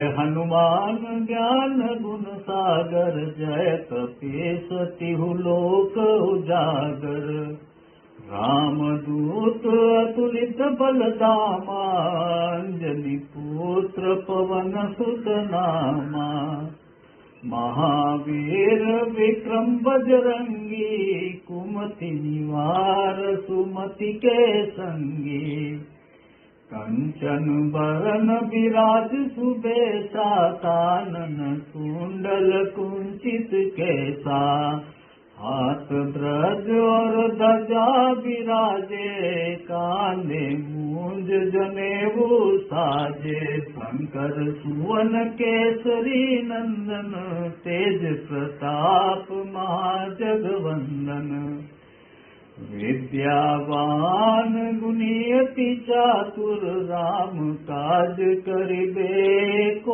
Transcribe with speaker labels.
Speaker 1: हनुमान ज्ञान गुण सागर, जय कपीस तिहु लोक उजागर। रामदूत अतुलित बलधामा, अंजनी पुत्र पवन सुत नामा। महावीर विक्रम बजरंगी, कुमति निवार सुमति के संगी। कंचन बरन विराज सुबेसा, कानन कुंडल कुंचित केसा। हाथ ब्रज और ध्वजा विराजे, कांधे मूंज जनेऊ साजे। शंकर सुवन केसरी नंदन, तेज प्रताप महाजगवंदन। विद्यावान गुणी अति चातुर, राम काज करिबे को